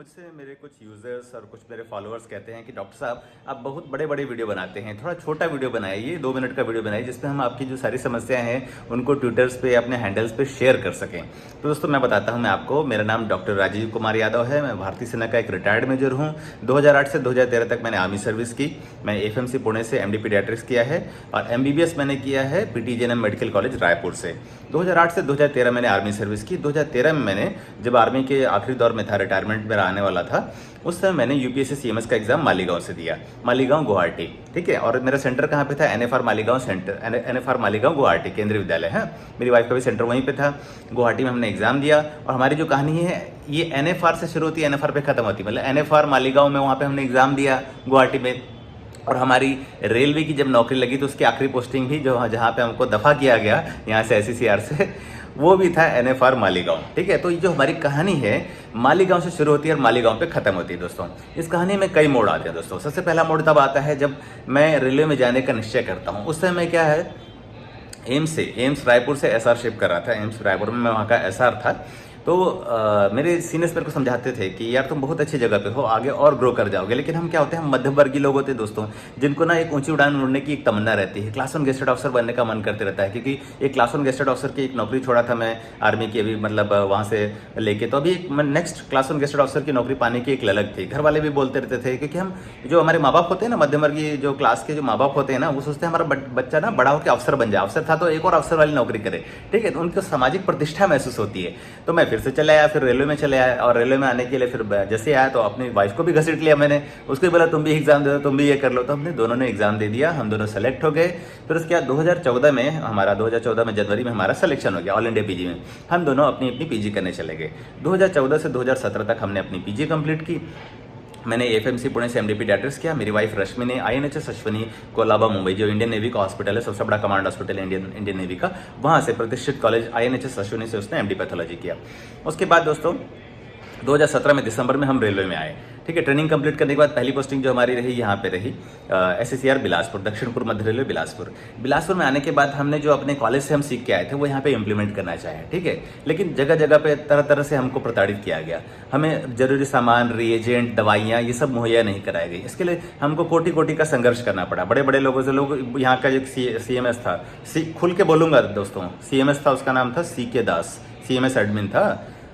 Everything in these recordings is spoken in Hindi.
मुझसे मेरे कुछ यूज़र्स और कुछ मेरे फॉलोअर्स कहते हैं कि डॉक्टर साहब आप बहुत बड़े बड़े वीडियो बनाते हैं, थोड़ा छोटा वीडियो बनाइए, 2 मिनट का वीडियो बनाइए जिसमें हम आपकी जो सारी समस्याएं हैं उनको ट्विटर्स पे अपने हैंडल्स पे शेयर कर सकें। तो दोस्तों मैं बताता हूं मैं आपको, मेरा नाम डॉक्टर राजीव कुमार यादव है। मैं भारतीय सेना का एक रिटायर्ड मेजर हूं। 2008 से 2013 तक मैंने आर्मी सर्विस की। मैं एफएमसी पुणे से एमडी पीडियाट्रिक्स किया है और एमबीबीएस मैंने किया है पीटीजेएनएम मेडिकल कॉलेज रायपुर से। 2008 से 2013 मैंने आर्मी सर्विस की। 2013 में मैंने जब आर्मी के आखिरी दौर में था, रिटायरमेंट मेरा आने वाला था, उस समय मैंने यूपीएससी सीएमएस का एग्जाम मालीगांव से दिया, मालीगांव गुवाहाटी। ठीक है, और मेरा सेंटर कहाँ पे था? NFR Maligaon centre, NFR Maligaon Guwahati केंद्रीय विद्यालय है। मेरी वाइफ का भी सेंटर वहीं पे था। गुवाहाटी में हमने एग्जाम दिया और हमारी जो कहानी है ये एनएफआर से शुरू होती है, एनएफआर पे खत्म होती है। मतलब एनएफआर मालीगांव में वहाँ पे हमने एग्जाम दिया गुवाहाटी में। और हमारी रेलवे की जब नौकरी लगी तो उसकी आखिरी पोस्टिंग भी जो जहाँ पे हमको दफा किया गया यहाँ से एससीसीआर से, वो भी था एनएफआर मालीगांव। ठीक है, तो ये जो हमारी कहानी है मालीगांव से शुरू होती है और मालीगांव पे खत्म होती है। दोस्तों इस कहानी में कई मोड़ आते हैं। दोस्तों सबसे पहला मोड़ तब आता है जब मैं रेलवे में जाने का निश्चय करता हूँ। उस समय क्या है, एम्स रायपुर से एसआर शिफ्ट कर रहा था। एम्स रायपुर में मैं वहाँ का एसआर था। तो मेरे सीनियर्स मेरे को समझाते थे कि यार तुम बहुत अच्छी जगह पे हो, आगे और ग्रो कर जाओगे। लेकिन हम क्या होते हैं, हम मध्यम वर्गीय लोग होते हैं दोस्तों, जिनको ना एक ऊंची उड़ान उड़ने की एक तमन्ना रहती है। क्लास 1 गेस्टेड ऑफिसर बनने का मन करते रहता है, क्योंकि एक क्लास 1 गेस्टेड ऑफिसर की एक नौकरी छोड़ा था मैं आर्मी की अभी, मतलब वहाँ से लेके, तो अभी नेक्स्ट क्लास 1 गेस्टेड ऑफिसर की नौकरी पाने की एक ललक थी। घर वाले भी बोलते रहते थे, क्योंकि हम जो हमारे माँ बाप होते हैं ना, मध्यम वर्गीय जो क्लास के जो माँ बाप होते हैं ना, वो सोचते हैं हमारा बच्चा ना बड़ा होकर अफसर बन जाए। अफसर था तो एक और अफसर वाली नौकरी करे। ठीक है, तो उनको सामाजिक प्रतिष्ठा महसूस होती है। तो मैं फिर से चला आया, फिर रेलवे में चले आया। और रेलवे में आने के लिए फिर जैसे आया तो अपनी वाइफ को भी घसीट लिया मैंने। उसको भी बोला तुम भी एग्जाम दे दो, तुम भी ये कर लो। तो हमने दोनों ने एग्जाम दे दिया, हम दोनों सेलेक्ट हो गए। फिर उसके बाद 2014 में जनवरी में हमारा सिलेक्शन हो गया ऑल इंडिया पीजी में। हम दोनों अपनी अपनी पीजी करने चले गए। 2014 से 2017 तक हमने अपनी पीजी कंप्लीट की। मैंने एफएमसी पुणे से एमडी पीडियाट्रिक्स किया। मेरी वाइफ रश्मि ने आईएनएचएस अश्विनी कोलाबा मुंबई, जो इंडियन नेवी का हॉस्पिटल है, सबसे बड़ा कमांड हॉस्पिटल है इंडियन नेवी का, वहाँ से प्रतिष्ठित कॉलेज आईएनएचएस अश्विनी से उसने एमडी पैथोलॉजी किया। उसके बाद दोस्तों 2017 में दिसंबर में हम रेलवे में आए। ठीक है, ट्रेनिंग कंप्लीट करने के बाद पहली पोस्टिंग जो हमारी रही यहाँ पे रही एससीसीआर बिलासपुर, दक्षिण पूर्व मध्य रेलवे बिलासपुर में आने के बाद हमने जो अपने कॉलेज से हम सीख के आए थे वो यहाँ पे इम्प्लीमेंट करना चाहे। ठीक है, लेकिन जगह जगह पे तरह तरह से हमको प्रताड़ित किया गया। हमें जरूरी सामान, रिएजेंट, दवाइयाँ, ये सब मुहैया नहीं कराई गई। इसके लिए हमको कोटि कोटि का संघर्ष करना पड़ा। बड़े बड़े लोगों से, लोग यहाँ का जो सीएमएस था, खुल के बोलूंगा दोस्तों, सीएमएस था, उसका नाम था सीके दास, सीएमएस एडमिन था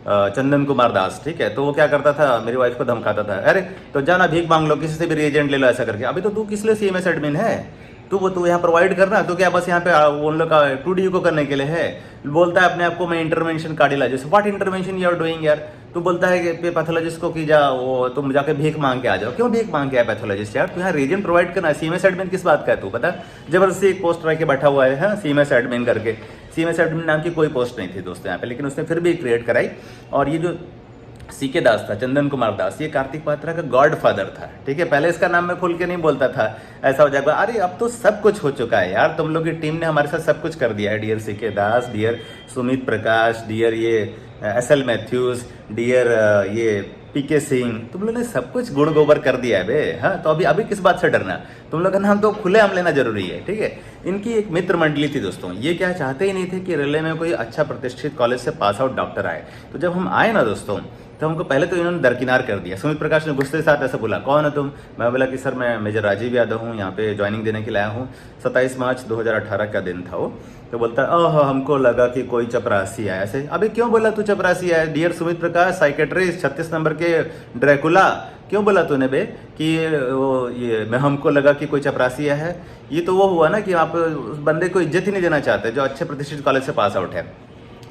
चंदन कुमार दास। ठीक है, तो वो क्या करता था, मेरी वाइफ को धमकाता था, अरे तो जाना भीख मांग लो, किसी से भी रिएजेंट ले लो, ऐसा करके। अभी तो तू किस लिए सीएमएस एडमिन है? तू यहाँ प्रोवाइड करना, तो क्या बस यहाँ पे उन लोग का 2D को करने के लिए है? बोलता है अपने आप को मैं intervention cardiologist. What intervention you are doing यार? तू बोलता है कि पैथोलॉजिस्ट को कि जा वो तुम जाके भीख मांग के आ जाओ। क्यों भीख मांग के आया पैथोलॉजिस्ट यार? तू यहाँ रिएजेंट प्रोवाइड करना। सीएमएस एडमिन किस बात का है तू? पता, जबरदस्ती एक पोस्ट रख के बैठा हुआ है सीएमएस एडमिन करके। सीएमएस एडमिन नाम की कोई पोस्ट नहीं थी दोस्तों यहाँ पे, लेकिन उसने फिर भी क्रिएट कराई। और ये जो सीके दास था, चंदन कुमार दास, ये कार्तिक पात्रा का गॉड फादर था। ठीक है, पहले इसका नाम मैं खुल के नहीं बोलता था, ऐसा हो जाएगा। अरे अब तो सब कुछ हो चुका है यार, तुम लोग की टीम ने हमारे साथ सब कुछ कर दिया है। डियर सीके दास, डियर सुमित प्रकाश, डियर ये एसएल मैथ्यूज, डियर ये पीके सिंह, तुम लोगों ने सब कुछ गुड़ गोबर कर दिया है बे। हाँ, तो अभी किस बात से डरना? तुम लोग का नाम तो खुले आम लेना जरूरी है। ठीक है, इनकी एक मित्र मंडली थी दोस्तों, ये क्या चाहते ही नहीं थे कि रेलवे में कोई अच्छा प्रतिष्ठित कॉलेज से पास आउट डॉक्टर आए। तो जब हम आए ना दोस्तों, तो हमको पहले तो इन्होंने दरकिनार कर दिया। सुमित प्रकाश ने गुस्से के साथ ऐसा बोला, कौन है तुम? मैं बोला कि सर मैं मेजर राजीव यादव हूँ, यहाँ पे ज्वाइनिंग देने के लिए आया हूँ। 27 मार्च 2018 का दिन था वो। तो बोलता है ओह हमको लगा कि कोई चपरासी आया। ऐसे अभी क्यों बोला तू चपरासी आया? डियर सुमित प्रकाश, साइकेट्रिस्ट, 36 नंबर के ड्रैकुला, क्यों बोला तूने बे कि वो ये मैं हमको लगा कि कोई चपरासी आया है? ये तो वो हुआ ना कि आप उस बंदे को इज्जत ही नहीं देना चाहते जो अच्छे प्रतिष्ठित कॉलेज से पास आउट है।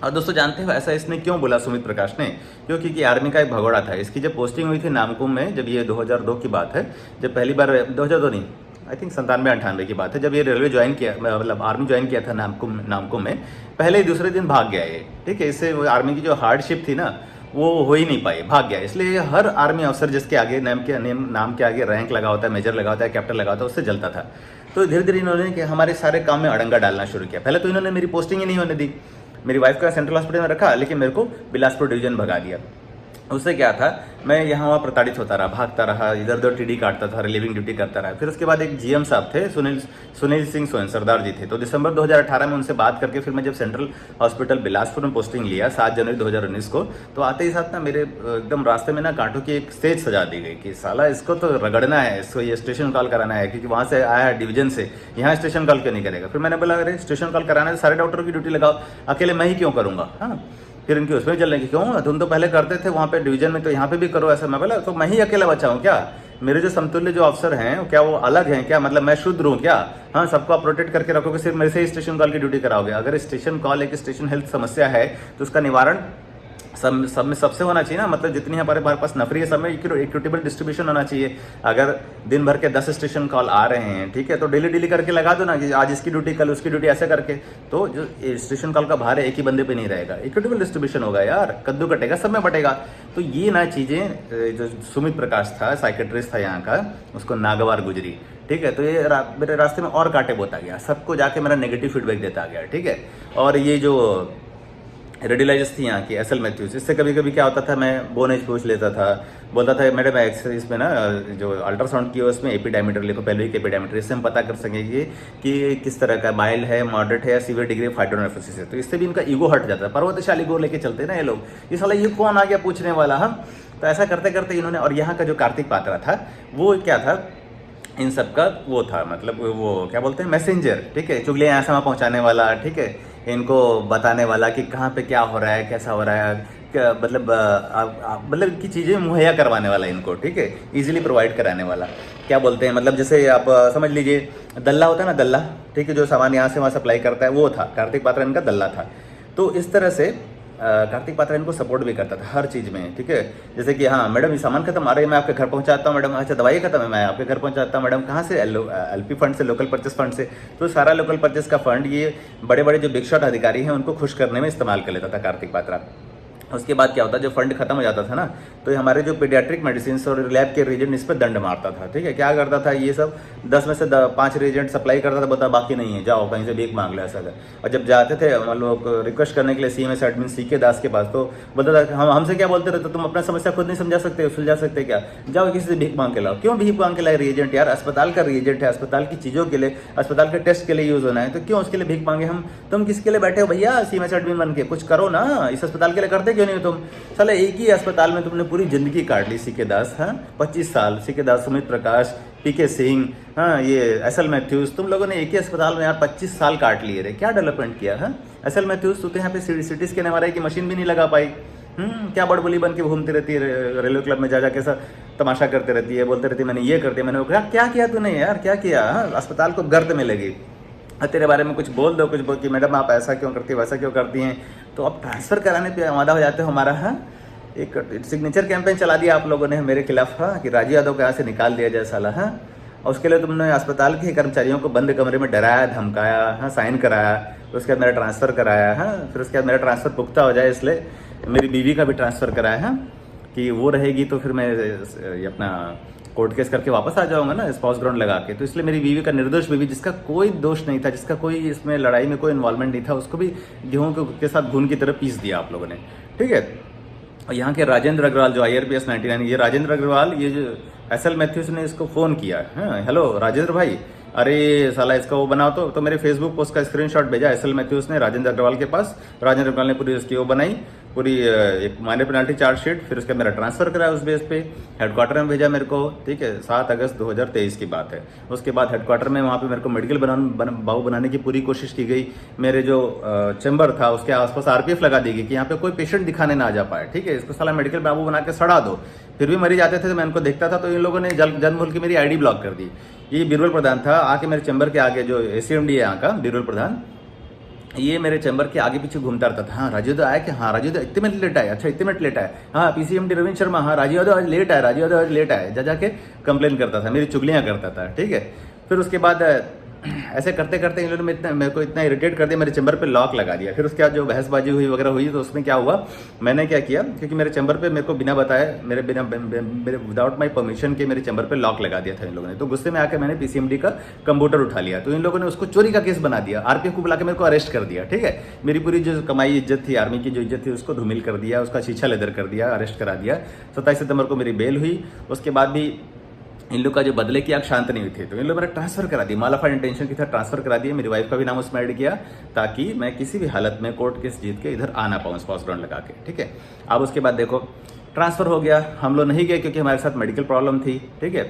और दोस्तों जानते हो ऐसा इसने क्यों बोला सुमित प्रकाश ने? क्योंकि आर्मी का एक भगोड़ा था। इसकी जब पोस्टिंग हुई थी नामकुम में, जब ये 2002 की बात है, जब पहली बार 2002 नहीं, आई थिंक 97-98 की बात है, जब ये रेलवे ज्वाइन किया, मतलब आर्मी ज्वाइन किया था नामकुम में, पहले ही दूसरे दिन भाग गया ये। ठीक है, इससे आर्मी की जो हार्डशिप थी ना वो हो ही नहीं पाई, भाग गया। इसलिए हर आर्मी अफसर जिसके आगे नाम के आगे रैंक लगा होता है, मेजर लगा होता है, कैप्टन लगा होता है, उससे जलता था। तो धीरे धीरे इन्होंने हमारे सारे काम में अड़ंगा डालना शुरू किया। पहले तो इन्होंने मेरी पोस्टिंग ही नहीं होने दी। मेरी वाइफ का सेंट्रल हॉस्पिटल में रखा, लेकिन मेरे को बिलासपुर डिवीजन भगा दिया। उससे क्या था, मैं यहाँ वहाँ प्रताड़ित होता रहा, भागता रहा, इधर उधर टीडी काटता था, रिलीविंग ड्यूटी करता रहा। फिर उसके बाद एक जीएम साहब थे, सुनील सिंह सोन सरदार जी थे। तो दिसंबर 2018 में उनसे बात करके फिर मैं जब सेंट्रल हॉस्पिटल बिलासपुर में पोस्टिंग लिया 7 जनवरी 2019 को, तो आते ही साथ ना मेरे एकदम रास्ते में ना कांटों की एक स्टेज सजा दी गई कि साला इसको तो रगड़ना है, इसको ये स्टेशन कॉल कराना है, क्योंकि वहाँ से आया है डिवीजन से, यहाँ स्टेशन कॉल क्यों नहीं करेगा। फिर मैंने बोला अरे स्टेशन कॉल कराना है सारे डॉक्टरों की ड्यूटी लगाओ, अकेले मैं ही क्यों करूँगा। हाँ, फिर इनकी उसमें चलने की क्यों, तुम तो पहले करते थे वहाँ पे डिवीजन में, तो यहाँ पे भी करो ऐसा। मैं बोला तो मैं ही अकेला बचा हूँ क्या, मेरे जो समतुल्य जो अफसर हैं क्या वो अलग हैं क्या, मतलब मैं शुद्र हूँ क्या। हाँ, सबको आप प्रोटेक्ट करके रखोगे, सिर्फ मेरे से ही स्टेशन कॉल की ड्यूटी कराओगे। अगर स्टेशन कॉल एक स्टेशन हेल्थ समस्या है तो उसका निवारण सब में सबसे होना चाहिए ना, मतलब जितनी हमारे पास नफरी है सब में इक्विटेबल डिस्ट्रीब्यूशन होना चाहिए। अगर दिन भर के 10 स्टेशन कॉल आ रहे हैं, ठीक है, तो डेली करके लगा दो ना कि आज इसकी ड्यूटी कल उसकी ड्यूटी, ऐसे करके। तो जो स्टेशन कॉल का भार है एक ही बंदे पे नहीं रहेगा, इक्विटेबल डिस्ट्रीब्यूशन होगा यार, कद्दू कटेगा सब में बटेगा। तो ये ना चीजें जो सुमित प्रकाश था साइकेट्रिस्ट था यहाँ का, उसको नागवार गुजरी, ठीक है। तो ये मेरे रास्ते में और कांटे बोता गया, सबको जाके मेरा नेगेटिव फीडबैक देता गया, ठीक है। और ये जो रेडियोलॉजिस्ट थी यहाँ की एसएल मैथ्यूज, इससे कभी कभी क्या होता था, मैं बोनेज पूछ लेता था, बोलता था मैडम एक्सरेज में ना जो अल्ट्रासाउंड की है उसमें एपी डायमीटर लिखो, पेल्विक एपी डायमीटर, इससे हम पता कर सकेंगे कि किस तरह का माइल्ड है, मॉडरेट है या सीवियर डिग्री ऑफ हाइड्रोनेफ्रोसिस है। तो इससे भी इनका ईगो हट जाता है, पर्वतशाली ईगो लेके चलते ना ये लोग, ये साला ये कौन आ गया पूछने वाला। हम तो ऐसा करते करते इन्होंने, और यहाँ का जो कार्तिक पात्रा था वो क्या था, इन सब का वो था, मतलब वो क्या बोलते हैं, मैसेंजर, ठीक है, चुगलियाँ यहाँ से वहाँ पहुँचाने वाला, ठीक है, इनको बताने वाला कि कहाँ पे क्या हो रहा है, कैसा हो रहा है, मतलब मतलब की चीज़ें मुहैया करवाने वाला इनको, ठीक है, इजीली प्रोवाइड कराने वाला। क्या बोलते हैं, मतलब जैसे आप समझ लीजिए दल्ला होता है ना, दल्ला, ठीक है, जो सामान यहाँ से वहाँ सप्लाई करता है, वो था कार्तिक पात्रा इनका दल्ला था। तो इस तरह से कार्तिक पात्रा इनको सपोर्ट भी करता था हर चीज़ में, ठीक है। जैसे कि हाँ मैडम ये सामान खत्म आ रही है, मैं आपके घर पहुंचाता हूँ मैडम, अच्छा दवाई खत्म है मैं आपके घर पहुंचाता हूँ मैडम, कहाँ से, एलपी फंड से, लोकल परचेस फंड से। तो सारा लोकल परचेस का फंड ये बड़े बड़े जो बिग शॉट अधिकारी हैं उनको खुश करने में इस्तेमाल कर लेता था कार्तिक पात्रा। उसके बाद क्या होता, जो फंड खत्म हो जाता था ना, तो हमारे जो पीडियाट्रिक मेडिसिन और लैब के रिएजेंट इस पर दंड मारता था, ठीक है। क्या करता था, ये सब 10 में से 5 रिएजेंट सप्लाई करता था, बता बाकी नहीं है, जाओ कहीं से भीख मांग लो, ऐसा कर। और जब जाते थे हम लोग रिक्वेस्ट करने के लिए सीएमएस एडमिन सीके दास के पास, तो बोलता था हम हमसे क्या बोलते रहते, तुम अपना समस्या खुद नहीं समझा सकते, सुलझा सकते क्या, जाओ किसी से भीख मांग के लाओ। क्यों भीख मांग के लाए रिएजेंट यार, अस्पताल का रिएजेंट है, अस्पताल की चीज़ों के लिए, अस्पताल के टेस्ट के लिए यूज़ होना है, तो क्यों उसके लिए भीख मांगे हम। तुम किसके लिए बैठे हो भैया सीएमएस एडमिन बन के, कुछ करो ना, इस अस्पताल के लिए करते क्यों नहीं हो तुम। साला एक ही अस्पताल में तुमने पूरी जिंदगी काट ली, सीके दास, हाँ 25 साल, सीके दास, सुमित प्रकाश, पीके सिंह, हाँ ये एसएल मैथ्यूज, तुम लोगों ने एक ही अस्पताल में यार 25 साल काट लिए रे, क्या डेवलपमेंट किया है। एसएल मैथ्यूज तो यहाँ पे सिटी स्कैन एमआरआई की मशीन भी नहीं लगा पाई, क्या बड़बोली बन के घूमती रहती है रेलवे क्लब में, जा कैसा तमाशा करते रहती है, बोलते रहती है मैंने ये कर दिया, मैंने वो कहा क्या किया तूने यार, क्या किया, अस्पताल को गर्द में लगी, तेरे बारे में कुछ बोल दो, कुछ बोल कि मैडम आप ऐसा क्यों करती हैं, वैसा क्यों करती हैं, तो अब ट्रांसफ़र कराने पे आमादा हो जाते हो हमारा। हाँ, एक सिग्नेचर कैंपेन चला दिया आप लोगों ने मेरे खिलाफ, हाँ, कि राजू यादव को यहाँ से निकाल दिया जाए साला। हाँ, और उसके लिए तुमने अस्पताल के कर्मचारियों को बंद कमरे में डराया, धमकाया, हाँ, साइन कराया, तो उसके बाद मेरा ट्रांसफ़र कराया। हाँ, फिर उसके बाद मेरा ट्रांसफ़र पुख्ता हो जाए इसलिए मेरी बीवी का भी ट्रांसफ़र कराया, हाँ, कि वो रहेगी तो फिर मैं अपना कोर्ट केस करके वापस आ जाऊंगा ना, स्पाउस ग्राउंड लगा के। तो इसलिए मेरी बीवी का, निर्दोष बीवी, जिसका कोई दोष नहीं था, जिसका कोई इसमें लड़ाई में कोई इन्वॉल्वमेंट नहीं था, उसको भी गेहूं के साथ घून की तरह पीस दिया आप लोगों ने, ठीक है। और यहाँ के राजेंद्र अग्रवाल जो IRPS 99, ये राजेंद्र अग्रवाल, ये जो एसएल मैथ्यूज ने इसको फ़ोन किया, हाँ हेलो राजेंद्र भाई, अरे साला इसका वो बनाओ, तो मेरे फेसबुक पोस्ट का स्क्रीनशॉट भेजा एसएल मैथ्यूज ने राजेंद्र अग्रवाल के पास। राजेंद्र अग्रवाल ने पूरी उसकी वो बनाई, पूरी एक माइनर पेनाल्टी चार्जशीट, फिर उसका मेरा ट्रांसफर कराया उस बेस पे, हेडक्वार्टर में भेजा मेरे को, ठीक है। 7 अगस्त 2023 की बात है। उसके बाद हेडक्वार्टर में वहाँ पे मेरे को मेडिकल बाबू बनाने की पूरी कोशिश की गई। मेरे जो चैम्बर था उसके आसपास RPF लगा दी गई कि यहाँ पे कोई पेशेंट दिखाने ना जा पाए, ठीक है, इसको साला मेडिकल बाबू बना के सड़ा दो। फिर भी मरीज जाते थे तो मैं इनको देखता था, तो इन लोगों ने जन्म भूल के मेरी ID ब्लॉक कर दी। ये बीरबल प्रधान था, आके मेरे चैम्बर के आगे, जो ACMD है यहाँ का बीरबल प्रधान, ये मेरे चैम्बर के आगे पीछे घूमता रहता था। हाँ राजू यादव आया कि, हाँ राजू यादव इतने मिनट लेट आया, अच्छा इतने मिनट लेट आया, हाँ PCMD रविंद्र शर्मा, हाँ राजू यादव आज लेट आया, राजू यादव आज लेट आया, जा जाके कंप्लेन करता था, मेरी चुगलियाँ करता था, ठीक है। फिर उसके बाद ऐसे करते करते इन लोगों ने मेरे को इतना इरिटेट कर दिया, मेरे चैम्बर पे लॉक लगा दिया। फिर उसके बाद जो बहसबाजी हुई वगैरह हुई तो उसमें क्या हुआ, मैंने क्या किया, क्योंकि मेरे चैम्बर पे मेरे को बिना बताए, मेरे विदाउट माई परमिशन के मेरे चैम्बर पे लॉक लगा दिया था इन लोगों ने। तो गुस्से में आकर मैंने पीसीएमडी का कंप्यूटर उठा लिया, तो इन लोगों ने उसको चोरी का केस बना दिया, आरपीएफ को बुला के मेरे को अरेस्ट कर दिया। ठीक है, मेरी पूरी जो कमाई इज्जत थी, आर्मी की जो इज्जत थी, उसको धूमिल कर दिया, उसका शीशा लेदर कर दिया, अरेस्ट करा दिया। 27 सितंबर को मेरी बेल हुई। उसके बाद भी इन लोग का जो बदले की आग शांत नहीं हुई थी, तो इन लोगों ने ट्रांसफर करा दी, मालाफाइड इंटेंशन की था, ट्रांसफर करा दिया। मेरी वाइफ का भी नाम उसमें ऐड किया ताकि मैं किसी भी हालत में कोर्ट केस जीत के इधर आ ना पाऊँ स्पॉस ग्राउंड लगा के। ठीक है, अब उसके बाद देखो ट्रांसफर हो गया, हम लोग नहीं गए क्योंकि हमारे साथ मेडिकल प्रॉब्लम थी। ठीक है,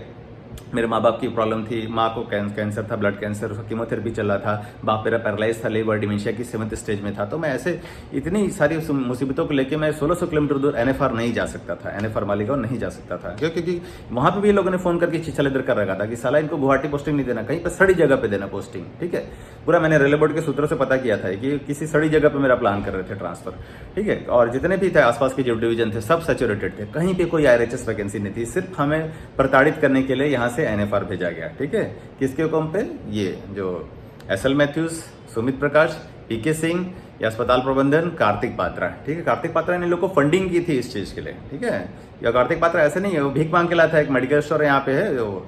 मेरे माँ बाप की प्रॉब्लम थी, माँ को कैंसर था, ब्लड कैंसर, उसका कीमोथेरेपी चल रहा था, बाप मेरा पैरालाइज था, लीवर डिमेंशिया की 7th स्टेज में था। तो मैं ऐसे इतनी सारी मुसीबतों को लेकर मैं 1600 किलोमीटर दूर एनएफआर नहीं जा सकता था, एनएफआर मालिगांव नहीं जा सकता था। क्योंकि वहां पे भी लोगों ने फोन करके छीछा लेदर कर रखा था कि साला इनको गुवाहाटी पोस्टिंग नहीं देना, कहीं पर सड़ी जगह पे देना पोस्टिंग। ठीक है, पूरा मैंने रेलवे बोर्ड के सूत्रों से पता किया था कि किसी सड़ी जगह पे मेरा प्लान कर रहे थे ट्रांसफर। ठीक है, और जितने भी थे आसपास के जो डिवीजन थे सब सैचुरेटेड थे, कहीं पे कोई आरएचएस वैकेंसी नहीं थी, सिर्फ हमें प्रताड़ित करने के लिए यहाँ से एनएफआर भेजा गया। ठीक है, किसके हुक्म पे, ये जो एसएल मैथ्यूज, सुमित प्रकाश, पीके सिंह, या अस्पताल प्रबंधन कार्तिक पात्रा। ठीक है, कार्तिक पात्रा ने लोग को फंडिंग की थी इस चीज के लिए। ठीक है, या कार्तिक पात्रा ऐसे नहीं है, वो भीख मांग के लाया था, एक मेडिकल स्टोर यहाँ पे है, जो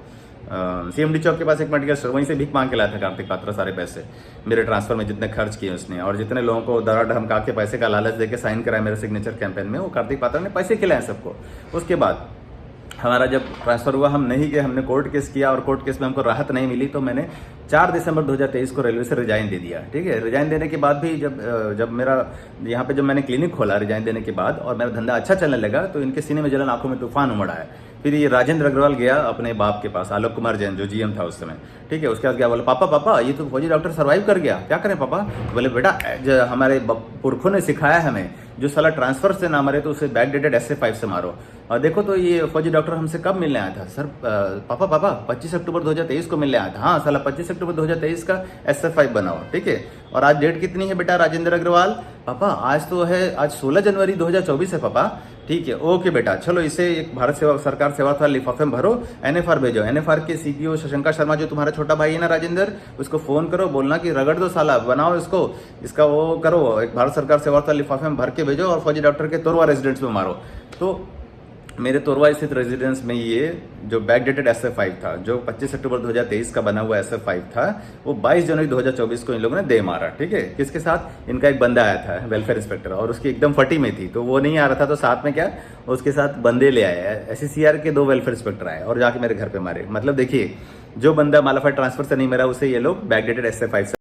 सीएमडी चौक के पास एक मेडिकल स्टोर, वहीं से भीख मांग के लाया था कार्तिक पात्रा सारे पैसे, मेरे ट्रांसफर में जितने खर्च किए उसने, और जितने लोगों को दरा धमका के पैसे का लालच देके साइन कराया मेरे सिग्नेचर कैंपेन में, वो कार्तिक पात्रा ने पैसे खिलाए सबको। उसके बाद हमारा जब ट्रांसफर हुआ हम नहीं गए, हमने कोर्ट केस किया और कोर्ट केस में हमको राहत नहीं मिली, तो मैंने 4 दिसंबर 2023 को रेलवे से रिजाइन दे दिया। ठीक है, रिजाइन देने के बाद भी जब मेरा यहाँ पे जब मैंने क्लिनिक खोला रिजाइन देने के बाद और मेरा धंधा अच्छा चलने लगा, तो इनके सीने में जलन, आंखों में तूफान उमड़ आया। फिर ये राजेंद्र अग्रवाल गया अपने बाप के पास, आलोक कुमार जैन जो जीएम था उस समय। ठीक है, उसके बाद क्या बोला, पापा ये तो फौजी डॉक्टर सर्वाइव कर गया, क्या करें पापा। बोले बेटा हमारे पुरखों ने सिखाया हमें, जो साला ट्रांसफर से ना मरे तो उसे बैकडेटेड SA5 से मारो। और देखो तो ये फौजी डॉक्टर हमसे कब मिलने आया था सर, पापा 25 अक्टूबर 2023 को मिलने आया था। हाँ साला 25 अक्टूबर 2023 का SA5 बनाओ। ठीक है, और आज डेट कितनी है बेटा राजेंद्र अग्रवाल, पापा आज तो है, आज 16 जनवरी 2024 है पापा। ठीक है, ओके बेटा, चलो इसे एक भारत सेवा सरकार सेवा वाले लिफाफे में भरो, एनएफआर भेजो। एनएफआर के सीपीओ शशंका शर्मा जो तुम्हारा छोटा भाई है ना राजेंद्र, उसको फोन करो, बोलना कि रगड़ दो साला, बनाओ इसको, इसका वो करो, एक भारत सरकार सेवा वाले लिफाफे में भर के भेजो और फौजी डॉक्टर के तोरवा रेजिडेंस में मारो। तो मेरे तोरवा स्थित रेजिडेंस में ये जो बैकडेटेड SA5 था, जो 25 अक्टूबर 2023 का बना हुआ SA5 था, वो 22 जनवरी 2024 को इन लोगों ने दे मारा। ठीक है, किसके साथ, इनका एक बंदा आया था वेलफेयर इंस्पेक्टर, और उसकी एकदम फटी में थी, तो वो नहीं आ रहा था, तो साथ में क्या उसके साथ बंदे ले आए, SCCR के 2 वेलफेयर इंस्पेक्टर आए और जाके मेरे घर पे मारे। मतलब देखिए, जो बंदा मालाफाइड ट्रांसफर से नहीं मरा उसे ये लोग बैकडेटेड SA5 से